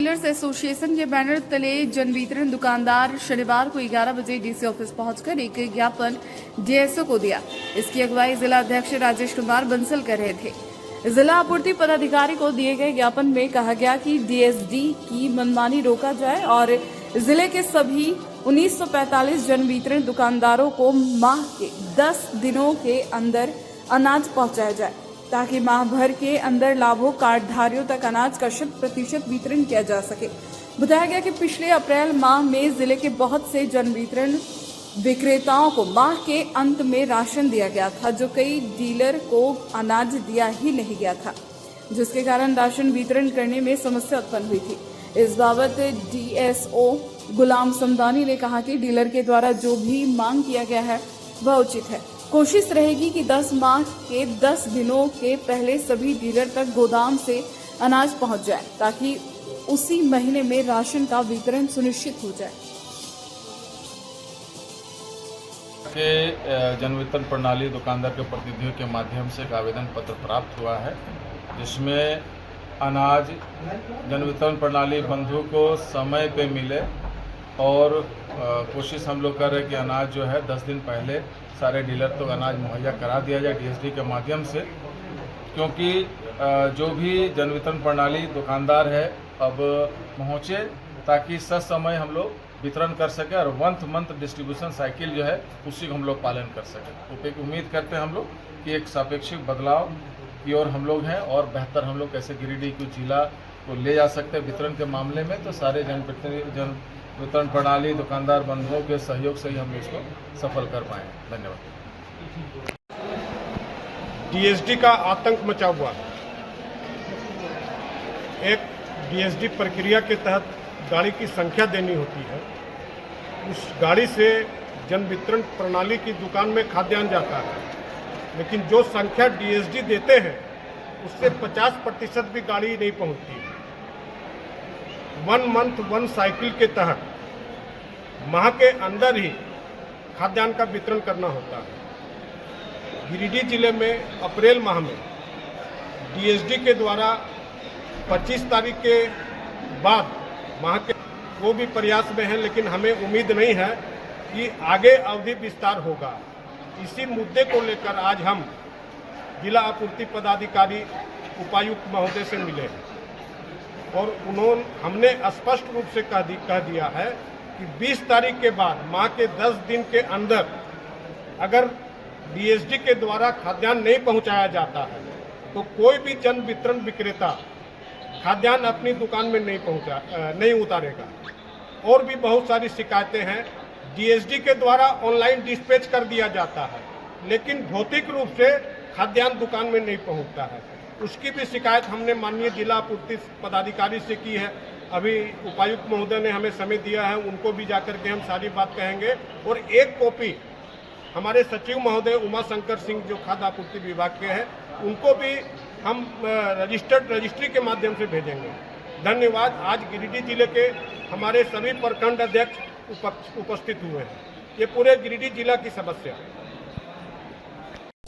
Dealers association के banner तले जन वितरण दुकानदार शनिवार को 11 बजे डीसी ऑफिस पहुंचकर एक ज्ञापन डीएसओ को दिया। इसकी अगुवाई जिला अध्यक्ष राजेश कुमार बंसल कर रहे थे। जिला आपूर्ति पदाधिकारी को दिए गए ज्ञापन में कहा गया कि डीएसडी की मनमानी रोका जाए और जिले के सभी 1945 जन वितरण दुकानदारों को माह के 10 दिनों के अंदर अनाज पहुंचाया जाए ताकि माह भर के अंदर लाभों कार्डधारियों तक अनाज का 100% वितरण किया जा सके। बताया गया कि पिछले अप्रैल माह में जिले के बहुत से जन वितरण विक्रेताओं को माह के अंत में राशन दिया गया था, जो कई डीलर को अनाज दिया ही नहीं गया था, जिसके कारण राशन वितरण करने में समस्या उत्पन्न हुई थी। इस बाबत डीएसओ गुलाम समदानी ने कहा कि डीलर के द्वारा जो भी मांग किया गया है वह उचित है। कोशिश रहेगी कि 10 माह के 10 दिनों के पहले सभी डीलर तक गोदाम से अनाज पहुंच जाए ताकि उसी महीने में राशन का वितरण सुनिश्चित हो जाए। के जन वितरण प्रणाली दुकानदार के प्रतिनिधियों के माध्यम से एक आवेदन पत्र प्राप्त हुआ है, जिसमें अनाज जन वितरण प्रणाली बंधु को समय पे मिले और कोशिश हम लोग कर रहे हैं कि अनाज जो है 10 दिन पहले सारे डीलर तो अनाज मुहैया करा दिया जाए डीएसडी के माध्यम से, क्योंकि जो भी जन वितरण प्रणाली दुकानदार है अब पहुँचे ताकि समय हम लोग वितरण कर सके और मंथ डिस्ट्रीब्यूशन साइकिल जो है उसी को हम लोग पालन कर सकें। तो उम्मीद करते हैं हम लोग कि एक सापेक्षिक बदलाव की ओर हम लोग हैं और बेहतर हम लोग कैसे गिरिडीह को जिला को ले जा सकते हैं वितरण के मामले में। तो सारे जन वितरण प्रणाली दुकानदार बंधुओं के सहयोग से ही हम इसको सफल कर पाए। धन्यवाद। डीएसडी का आतंक मचा हुआ है। एक डीएसडी प्रक्रिया के तहत गाड़ी की संख्या देनी होती है। उस गाड़ी से जन वितरण प्रणाली की दुकान में खाद्यान्न जाता है, लेकिन जो संख्या डीएसडी देते हैं उससे 50% भी गाड़ी नहीं पहुंचती है। 1 मंथ 1 साइकिल के तहत माह के अंदर ही खाद्यान्न का वितरण करना होता है। गिरिडीह जिले में अप्रैल माह में डीएसडी के द्वारा 25 तारीख के बाद माह के वो भी प्रयास में है, लेकिन हमें उम्मीद नहीं है कि आगे अवधि विस्तार होगा। इसी मुद्दे को लेकर आज हम जिला आपूर्ति पदाधिकारी उपायुक्त महोदय से मिले हैं और हमने स्पष्ट रूप से कह दिया है कि 20 तारीख के बाद माह के 10 दिन के अंदर अगर डीएसडी के द्वारा खाद्यान्न नहीं पहुंचाया जाता है तो कोई भी जन वितरण विक्रेता खाद्यान्न अपनी दुकान में नहीं उतारेगा। और भी बहुत सारी शिकायतें हैं। डीएसडी के द्वारा ऑनलाइन डिस्पैच कर दिया जाता है, लेकिन भौतिक रूप से खाद्यान्न दुकान में नहीं पहुंचता है। उसकी भी शिकायत हमने माननीय जिला आपूर्ति पदाधिकारी से की है। अभी उपायुक्त महोदय ने हमें समय दिया है, उनको भी जाकर के हम सारी बात कहेंगे। और एक कॉपी हमारे सचिव महोदय उमा शंकर सिंह जो खाद्य आपूर्ति विभाग के हैं, उनको भी हम रजिस्ट्री के माध्यम से भेजेंगे। धन्यवाद। आज गिरिडीह जिले के हमारे सभी प्रखंड अध्यक्ष उपस्थित हुए हैं। ये पूरे गिरिडीह जिला की समस्या है।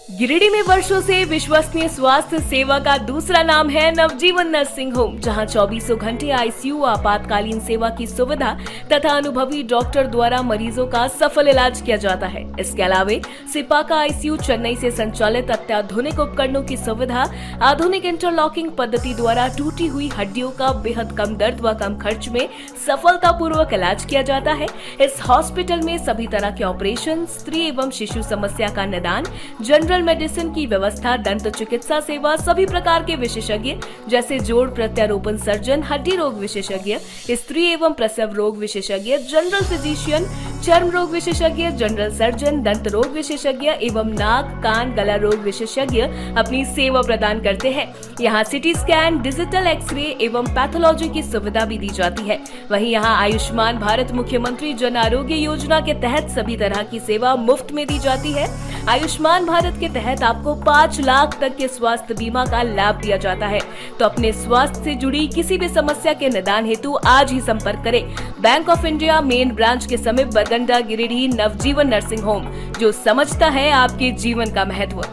गिरिडीह में वर्षों से विश्वसनीय स्वास्थ्य सेवा का दूसरा नाम है नवजीवन नर्सिंग होम, जहां 24 घंटे आईसीयू, आपातकालीन सेवा की सुविधा तथा अनुभवी डॉक्टर द्वारा मरीजों का सफल इलाज किया जाता है। इसके अलावे सिपा का आईसीयू चेन्नई से संचालित अत्याधुनिक उपकरणों की सुविधा, आधुनिक इंटरलॉकिंग पद्धति द्वारा टूटी हुई हड्डियों का बेहद कम दर्द व कम खर्च में सफलता पूर्वक इलाज किया जाता है। इस हॉस्पिटल में सभी तरह के ऑपरेशन, स्त्री एवं शिशु समस्या का निदान, जनरल मेडिसिन की व्यवस्था, दंत चिकित्सा सेवा, सभी प्रकार के विशेषज्ञ जैसे जोड़ प्रत्यारोपण सर्जन, हड्डी रोग विशेषज्ञ, स्त्री एवं प्रसव रोग विशेषज्ञ, जनरल फिजिशियन, चर्म रोग विशेषज्ञ, जनरल सर्जन, दंत रोग विशेषज्ञ एवं नाक, कान, गला रोग विशेषज्ञ अपनी सेवा प्रदान करते हैं। यहाँ सिटी स्कैन, डिजिटल एक्सरे एवं पैथोलॉजी की सुविधा भी दी जाती है। वहीं यहाँ आयुष्मान भारत मुख्यमंत्री जन आरोग्य योजना के तहत सभी तरह की सेवा मुफ्त में दी जाती है। आयुष्मान भारत के तहत आपको 5 लाख तक के स्वास्थ्य बीमा का लाभ दिया जाता है। तो अपने स्वास्थ्य से जुड़ी किसी भी समस्या के निदान हेतु आज ही संपर्क करें। Bank of India main branch के समीप बरगंडा गिरिडीह नवजीवन नर्सिंग होम, जो समझता है आपके जीवन का महत्व।